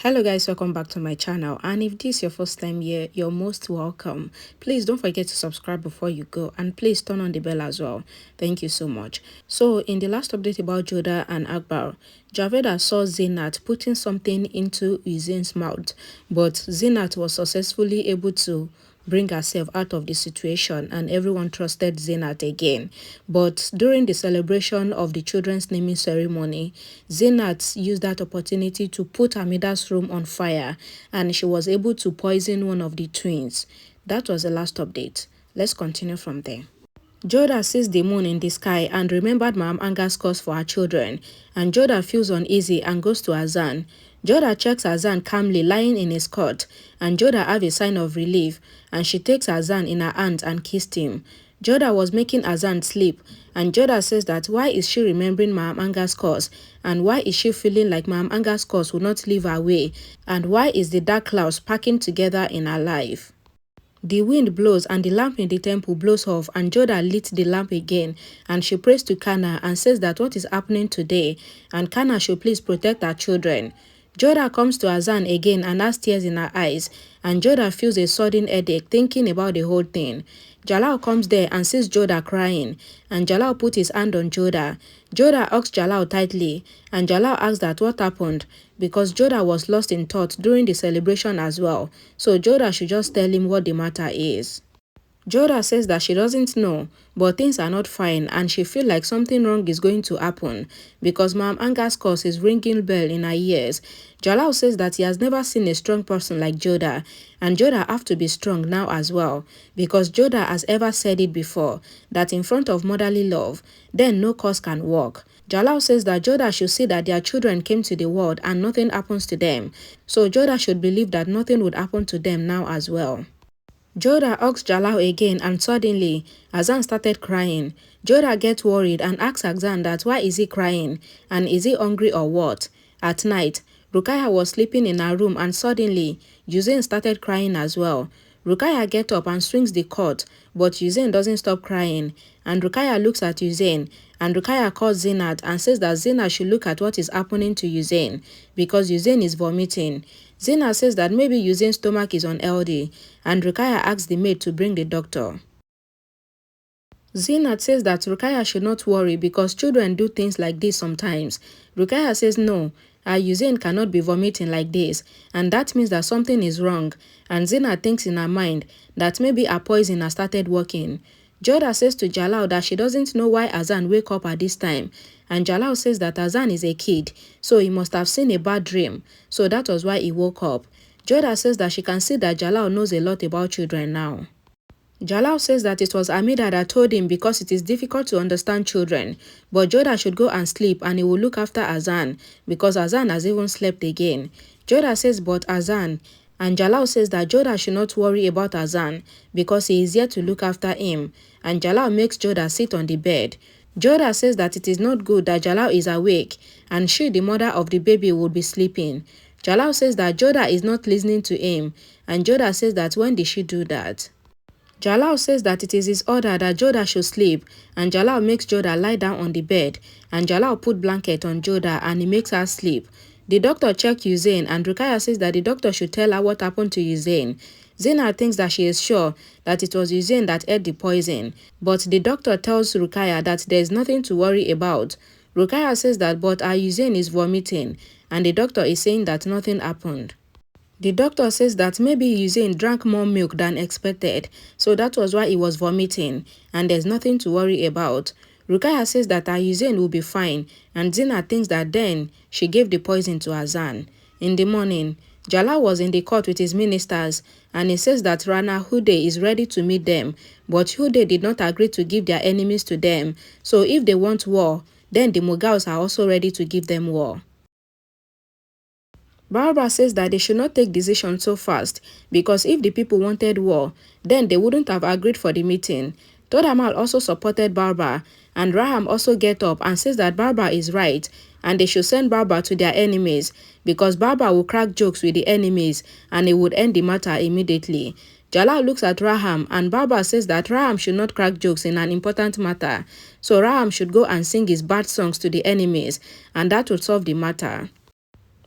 Hello guys, welcome back to my channel, and if this is your first time here, you're most welcome. Please don't forget to subscribe before you go, and please turn on the bell as well. Thank you so much. So in the last update about Jodha and AKBAR, Jodha saw Zeenat putting something into Hussein's mouth, but Zeenat was successfully able to bring herself out of the situation, and everyone trusted Zeenat again. But during the celebration of the children's naming ceremony, Zeenat used that opportunity to put Hamida's room on fire, and she was able to poison one of the twins. That was the last update. Let's continue from there. Jodha sees the moon in the sky and remembered Ma'am Anga's curse for her children, and Jodha feels uneasy and goes to Hassan. Jodha checks Hassan calmly lying in his cot, and Jodha have a sign of relief, and she takes Hassan in her arms and kissed him. Jodha was making Hassan sleep, and Jodha says that why is she remembering Ma'am Anga's curse, and why is she feeling like Ma'am Anga's curse will not leave her way, and why is the dark clouds packing together in her life. The wind blows and the lamp in the temple blows off, and Jodha lit the lamp again, and she prays to Kana and says that what is happening today, and Kana should please protect her children. Jodha comes to Hassan again and has tears in her eyes, and Jodha feels a sudden headache thinking about the whole thing. Jalal comes there and sees Jodha crying, and Jalal put his hand on Jodha. Jodha hugs Jalal tightly, and Jalal asks that what happened, because Jodha was lost in thought during the celebration as well, so Jodha should just tell him what the matter is. Jodha says that she doesn't know, but things are not fine, and she feels like something wrong is going to happen because Ma'am Anga's curse is ringing bell in her ears. Jalal says that he has never seen a strong person like Jodha, and Jodha have to be strong now as well, because Jodha has ever said it before, that in front of motherly love, then no curse can work. Jalal says that Jodha should see that their children came to the world and nothing happens to them, so Jodha should believe that nothing would happen to them now as well. Jodha hugs Jalal again, and suddenly, Hassan started crying. Jodha gets worried and asks Hassan that why is he crying, and is he hungry or what? At night, Ruqayya was sleeping in her room, and suddenly, Hussein started crying as well. Ruqayya gets up and swings the cord, but Hussein doesn't stop crying, and Ruqayya looks at Hussein, and Ruqayya calls Zeenat and says that Zeenat should look at what is happening to Hussein, because Hussein is vomiting. Zeenat says that maybe Hussein's stomach is unhealthy, and Ruqayya asks the maid to bring the doctor. Zeenat says that Ruqayya should not worry because children do things like this sometimes. Ruqayya says no, Hussein cannot be vomiting like this, and that means that something is wrong, and Zeenat thinks in her mind that maybe her poison has started working. Jodha says to Jalal that she doesn't know why Hassan wake up at this time, and Jalal says that Hassan is a kid, so he must have seen a bad dream, so that was why he woke up. Jodha says that she can see that Jalal knows a lot about children now. Jalal says that it was Hamida that told him because it is difficult to understand children, but Jodha should go and sleep and he will look after Hassan because Hassan has even slept again. Jodha says but Hassan, and Jalal says that Jodha should not worry about Hassan because he is here to look after him, and Jalal makes Jodha sit on the bed. Jodha says that it is not good that Jalal is awake and she, the mother of the baby, would be sleeping. Jalal says that Jodha is not listening to him, and Jodha says that when did she do that? Jalal says that it is his order that Jodha should sleep, and Jalal makes Jodha lie down on the bed, and Jalal put blanket on Jodha and he makes her sleep. The doctor checked Hussein, and Ruqayya says that the doctor should tell her what happened to Hussein. Zeenat thinks that she is sure that it was Hussein that ate the poison, but the doctor tells Ruqayya that there is nothing to worry about. Ruqayya says that but her Hussein is vomiting, and the doctor is saying that nothing happened. The doctor says that maybe Hussein drank more milk than expected, so that was why he was vomiting, and there's nothing to worry about. Ruqayya says that her Hussein will be fine, and Zeenat thinks that then she gave the poison to Hassan. In the morning, Jalal was in the court with his ministers, and he says that Rana Hude is ready to meet them, but Hude did not agree to give their enemies to them, so if they want war, then the Mughals are also ready to give them war. Barbara says that they should not take decisions so fast, because if the people wanted war, then they wouldn't have agreed for the meeting. Todamal also supported Barbara, and Raham also get up and says that Barbara is right, and they should send Barbara to their enemies, because Barbara will crack jokes with the enemies, and it would end the matter immediately. Jalal looks at Raham, and Barbara says that Raham should not crack jokes in an important matter, so Raham should go and sing his bad songs to the enemies, and that would solve the matter.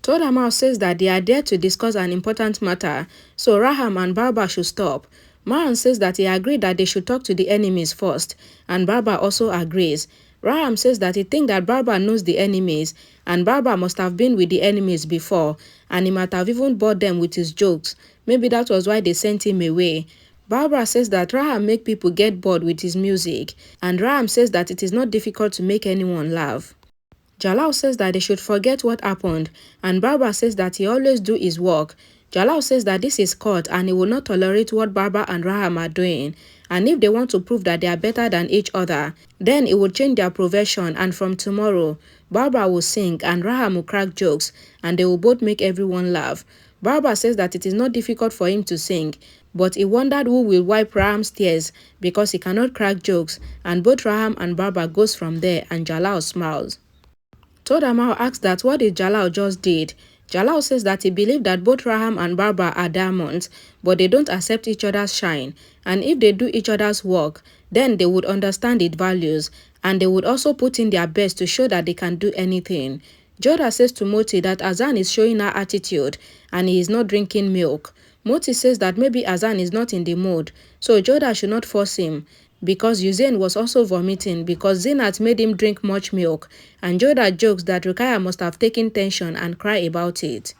Toda Mal says that they are there to discuss an important matter, so Raham and Barba should stop. Mahan says that he agreed that they should talk to the enemies first, and Barba also agrees. Raham says that he thinks that Barba knows the enemies, and Barba must have been with the enemies before, and he might have even bored them with his jokes. Maybe that was why they sent him away. Barbara says that Raham make people get bored with his music, and Raham says that it is not difficult to make anyone laugh. Jalal says that they should forget what happened, and Barbara says that he always do his work. Jalal says that this is court and he will not tolerate what Barbara and Raham are doing, and if they want to prove that they are better than each other, then it will change their profession, and from tomorrow, Barbara will sing and Raham will crack jokes, and they will both make everyone laugh. Barbara says that it is not difficult for him to sing, but he wondered who will wipe Raham's tears because he cannot crack jokes, and both Raham and Barbara goes from there, and Jalal smiles. Toda Mal asks that what did Jalal just did. Jalal says that he believed that both Raham and Barba are diamonds, but they don't accept each other's shine, and if they do each other's work, then they would understand its values, and they would also put in their best to show that they can do anything. Jodha says to Moti that Hassan is showing her attitude, and he is not drinking milk. Moti says that maybe Hassan is not in the mood, so Jodha should not force him, because Hussein was also vomiting because Zeenat made him drink much milk, and Jodha jokes that Ruqayya must have taken tension and cry about it.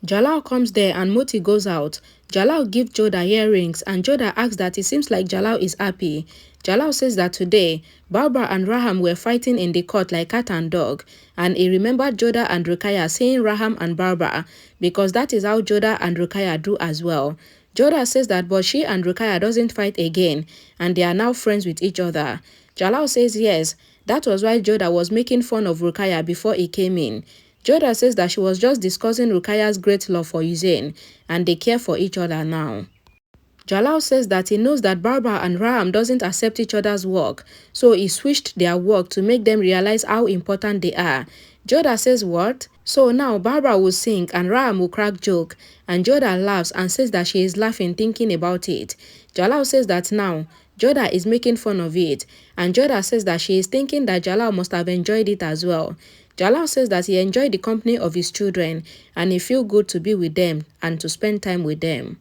Jalal comes there and Moti goes out. Jalal gives Jodha earrings and Jodha asks that it seems like Jalal is happy. Jalal says that today, Barbara and Raham were fighting in the court like cat and dog, and he remembered Jodha and Ruqayya saying Raham and Barbara because that is how Jodha and Ruqayya do as well. Jodha says that but she and Ruqayya doesn't fight again, and they are now friends with each other. Jalal says yes, that was why Jodha was making fun of Ruqayya before he came in. Jodha says that she was just discussing Ruqayya's great love for Hussein, and they care for each other now. Jalal says that he knows that Barbara and Raham doesn't accept each other's work, so he switched their work to make them realize how important they are. Jodha says what? So now Barbara will sing and Raham will crack joke, and Jodha laughs and says that she is laughing thinking about it. Jalal says that now Jodha is making fun of it, and Jodha says that she is thinking that Jalal must have enjoyed it as well. Jalal says that he enjoyed the company of his children, and he feels good to be with them and to spend time with them.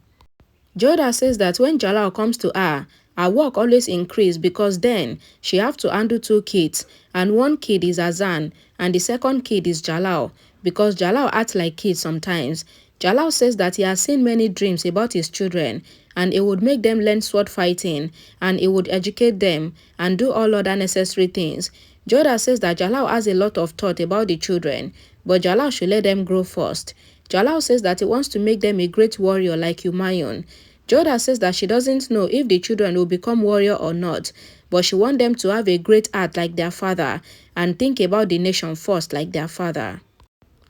Jodha says that when Jalal comes to her work always increases because then she have to handle 2 kids, and one kid is Hassan and the second kid is Jalal, because Jalal acts like kids sometimes. Jalal says that he has seen many dreams about his children, and it would make them learn sword fighting, and it would educate them and do all other necessary things. Jodha says that Jalal has a lot of thought about the children, but Jalal should let them grow first. Jalal says that he wants to make them a great warrior like Humayun. Jodha says that she doesn't know if the children will become warrior or not, but she wants them to have a great heart like their father and think about the nation first like their father.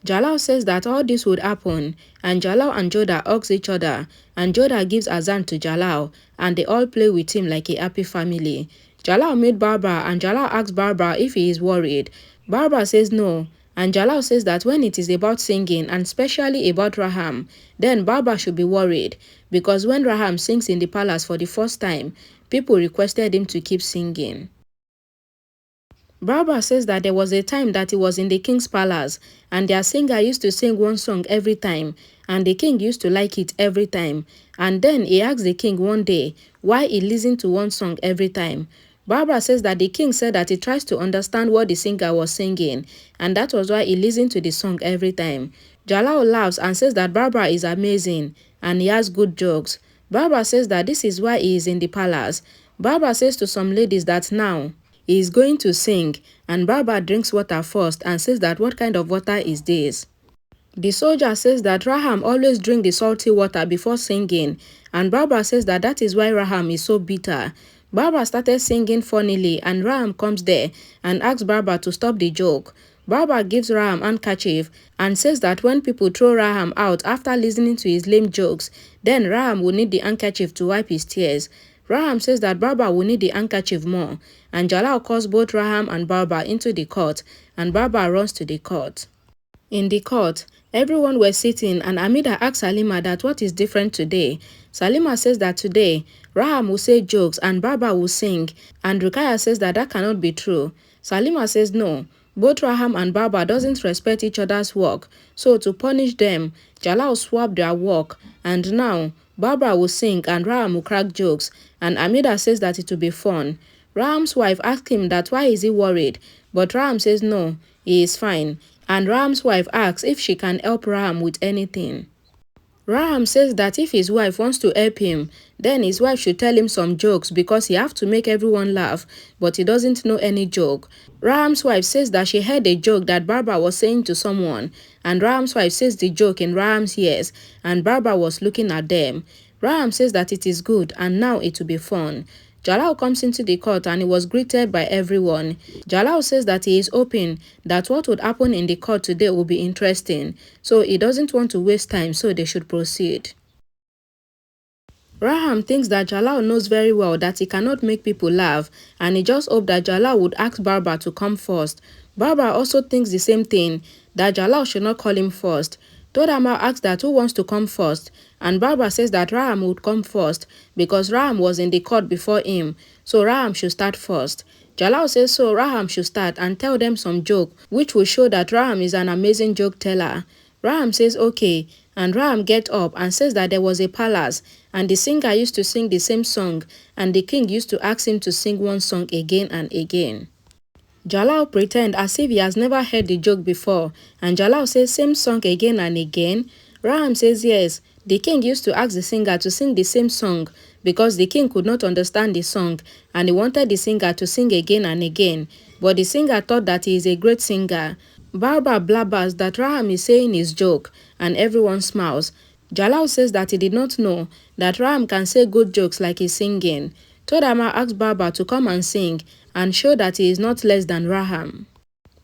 Jalal says that all this would happen, and Jalal and Jodha hugs each other, and Jodha gives Hassan to Jalal, and they all play with him like a happy family. Jalal meets Barbara, and Jalal asks Barbara if he is worried. Barbara says no, and Jalal says that when it is about singing, and especially about Raham, then Barbara should be worried, because when Raham sings in the palace for the first time, people requested him to keep singing. Barbara says that there was a time that he was in the king's palace, and their singer used to sing one song every time, and the king used to like it every time, and then he asked the king one day why he listened to one song every time. Barbara says that the king said that he tries to understand what the singer was singing, and that was why he listened to the song every time. Jalal laughs and says that Barbara is amazing, and he has good jokes. Barbara says that this is why he is in the palace. Barbara says to some ladies that now he is going to sing, and Barbara drinks water first and says that what kind of water is this? The soldier says that Raham always drink the salty water before singing, and Barbara says that that is why Raham is so bitter. Barbara started singing funnily, and Raham comes there and asks Barbara to stop the joke. Barbara gives Raham handkerchief and says that when people throw Raham out after listening to his lame jokes, then Raham will need the handkerchief to wipe his tears. Raham says that Barbara will need the handkerchief more, and Jalal calls both Raham and Barbara into the court, and Barbara runs to the court. In the court, everyone was sitting, and Amida asks Salima that what is different today. Salima says that today, Raham will say jokes and Barbara will sing, and Ruqayya says that that cannot be true. Salima says no, Both Raham and Baba doesn't respect each other's work, so to punish them, Jalal swapped their work, and now Barbara will sing and Raham will crack jokes, and Amida says that it will be fun. Raham's wife asks him that why is he worried, but Raham says no, he is fine, and Raham's wife asks if she can help Raham with anything. Raham says that if his wife wants to help him, then his wife should tell him some jokes because he have to make everyone laugh, but he doesn't know any joke. Raham's wife says that she heard a joke that Barbara was saying to someone, and Raham's wife says the joke in Raham's ears, and Barbara was looking at them. Raham says that it is good and now it will be fun. Jalal comes into the court and he was greeted by everyone. Jalal says that he is hoping that what would happen in the court today will be interesting, so he doesn't want to waste time, so they should proceed. Raham thinks that Jalal knows very well that he cannot make people laugh, and he just hoped that Jalal would ask Barbara to come first. Barbara also thinks the same thing, that Jalal should not call him first. Todama asks that who wants to come first, and Barbara says that Raham would come first because Raham was in the court before him, so Raham should start first. Jalal says so Raham should start and tell them some joke which will show that Raham is an amazing joke teller. Raham says okay, and Raham gets up and says that there was a palace and the singer used to sing the same song and the king used to ask him to sing one song again and again. Jalal pretends as if he has never heard the joke before, and Jalal says same song again and again. Raham says yes, the king used to ask the singer to sing the same song because the king could not understand the song and he wanted the singer to sing again and again, but the singer thought that he is a great singer. Barbara blabbers that Raham is saying his joke and everyone smiles. Jalal says that he did not know that Raham can say good jokes like he's singing. Todama asks Barbara to come and sing and show that he is not less than Raham.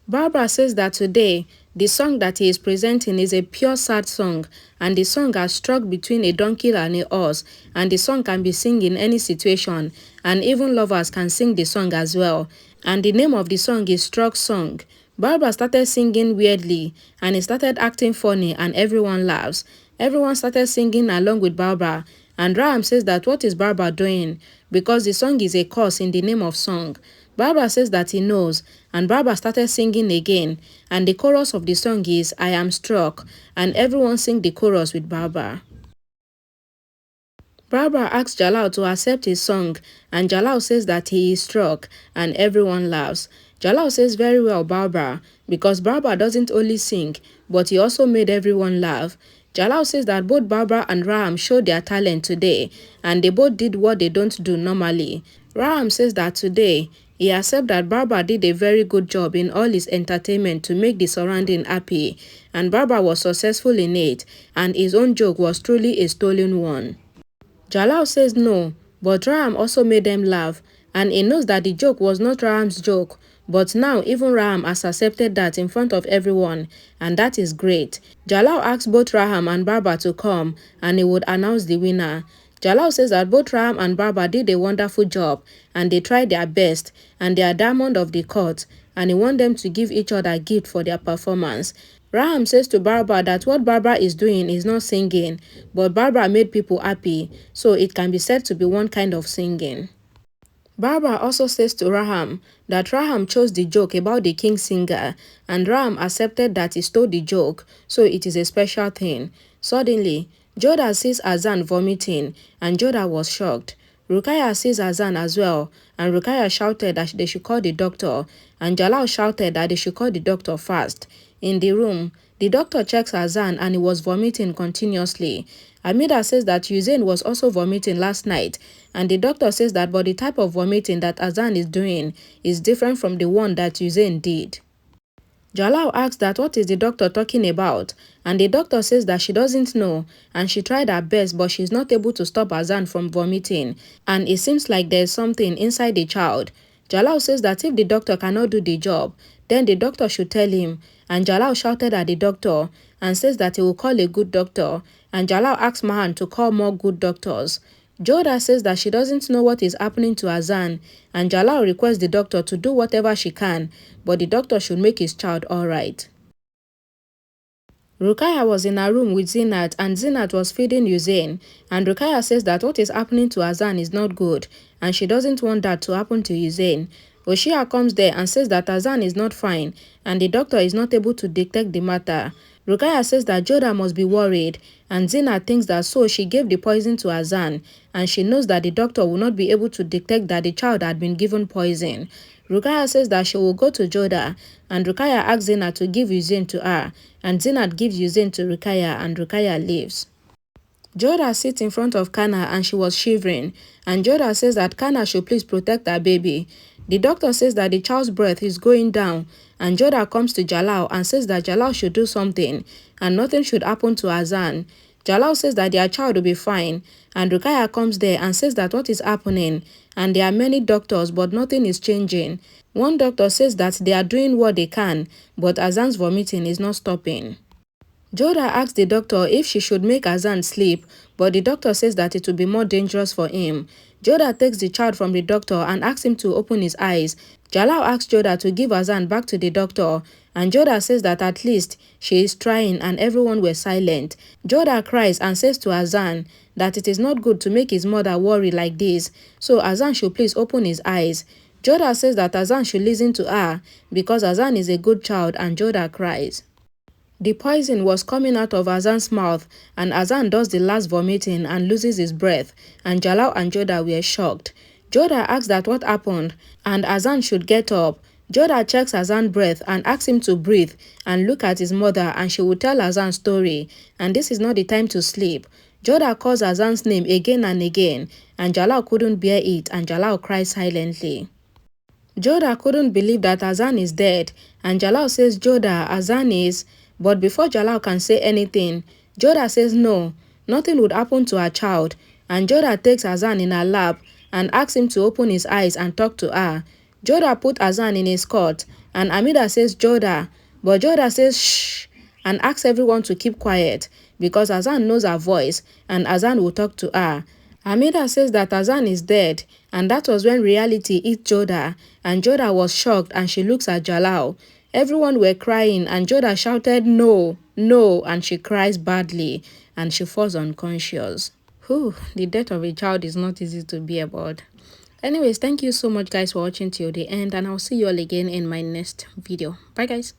Barbara says that today, the song that he is presenting is a pure sad song, and the song has struck between a donkey and a horse, and the song can be sung in any situation, and even lovers can sing the song as well, and the name of the song is Struck Song. Barbara started singing weirdly, and he started acting funny, and everyone laughs. Everyone started singing along with Barbara, and Raham says that what is Barbara doing, because the song is a curse in the name of song. Barbara says that he knows, and Barbara started singing again, and the chorus of the song is I am struck, and everyone sing the chorus with Barbara. Barbara asks Jalal to accept his song, and Jalal says that he is struck, and everyone laughs. Jalal says very well Barbara, because Barbara doesn't only sing, but he also made everyone laugh. Jalal says that both Barbara and Raham showed their talent today, and they both did what they don't do normally. Raham says that today, he accepts that Barbara did a very good job in all his entertainment to make the surrounding happy, and Barbara was successful in it, and his own joke was truly a stolen one. Jalal says no, but Raham also made them laugh, and he knows that the joke was not Raham's joke, but now even Raham has accepted that in front of everyone, and that is great. Jalal asks both Raham and Barbara to come, and he would announce the winner. Jalal says that both Raham and Barbara did a wonderful job, and they tried their best, and they are diamond of the court, and he wants them to give each other a gift for their performance. Raham says to Barbara that what Barbara is doing is not singing, but Barbara made people happy, so it can be said to be one kind of singing. Barbara also says to Raham that Raham chose the joke about the king singer, and Raham accepted that he stole the joke, so it is a special thing. Suddenly, Jodha sees Hassan vomiting, and Jodha was shocked. Ruqayya sees Hassan as well, and Ruqayya shouted that they should call the doctor, and Jalal shouted that they should call the doctor fast. In the room, the doctor checks Hassan and he was vomiting continuously. Amida says that Hussein was also vomiting last night, and the doctor says that but the type of vomiting that Hassan is doing is different from the one that Hussein did. Jalal asks that what is the doctor talking about, and the doctor says that she doesn't know, and she tried her best but she's not able to stop Hassan from vomiting, and it seems like there's something inside the child. Jalal says that if the doctor cannot do the job, then the doctor should tell him, and Jalal shouted at the doctor and says that he will call a good doctor, and Jalal asks Mahan to call more good doctors. Jodha says that she doesn't know what is happening to Hassan, and Jalal requests the doctor to do whatever she can, but the doctor should make his child alright. Ruqayya was in her room with Zeenat, and Zeenat was feeding Hussein, and Ruqayya says that what is happening to Hassan is not good, and she doesn't want that to happen to Hussein. Oshia comes there and says that Hassan is not fine and the doctor is not able to detect the matter. Rukaya says that Jodha must be worried, and Zeenat thinks that so she gave the poison to Hassan, and she knows that the doctor will not be able to detect that the child had been given poison. Rukaya says that she will go to Jodha, and Rukaya asks Zeenat to give Usain to her, and Zeenat gives Usain to Rukaya, and Rukaya leaves. Jodha sits in front of Kana and she was shivering, and Jodha says that Kana should please protect her baby. The doctor says that the child's breath is going down, and Jodha comes to Jalal and says that Jalal should do something and nothing should happen to Hassan. Jalal says that their child will be fine, and Rukaya comes there and says that what is happening, and there are many doctors but nothing is changing. One doctor says that they are doing what they can, but Hassan's vomiting is not stopping. Jodha asks the doctor if she should make Hassan sleep, but the doctor says that it will be more dangerous for him. Jodha takes the child from the doctor and asks him to open his eyes. Jalal asks Jodha to give Hassan back to the doctor, and Jodha says that at least she is trying, and everyone were silent. Jodha cries and says to Hassan that it is not good to make his mother worry like this, so Hassan should please open his eyes. Jodha says that Hassan should listen to her because Hassan is a good child, and Jodha cries. The poison was coming out of Hassan's mouth, and Hassan does the last vomiting and loses his breath, and Jalal and Jodha were shocked. Jodha asks that what happened, and Hassan should get up. Jodha checks Hassan's breath and asks him to breathe and look at his mother, and she will tell Hassan's story, and this is not the time to sleep. Jodha calls Hassan's name again and again, and Jalal couldn't bear it, and Jalal cries silently. Jodha couldn't believe that Hassan is dead, and Jalal says Jodha, Hassan is... But before Jalal can say anything, Jodha says no, nothing would happen to her child, and Jodha takes Hassan in her lap and asks him to open his eyes and talk to her. Jodha put Hassan in his cot, and Amida says Jodha, but Jodha says shh and asks everyone to keep quiet because Hassan knows her voice and Hassan will talk to her. Amida says that Hassan is dead, and that was when reality hit Jodha, and Jodha was shocked and she looks at Jalal. Everyone were crying, and Jodha shouted no, no, and she cries badly and she falls unconscious. Whew, the death of a child is not easy to bear about. Anyways, thank you so much guys for watching till the end, and I'll see you all again in my next video. Bye guys.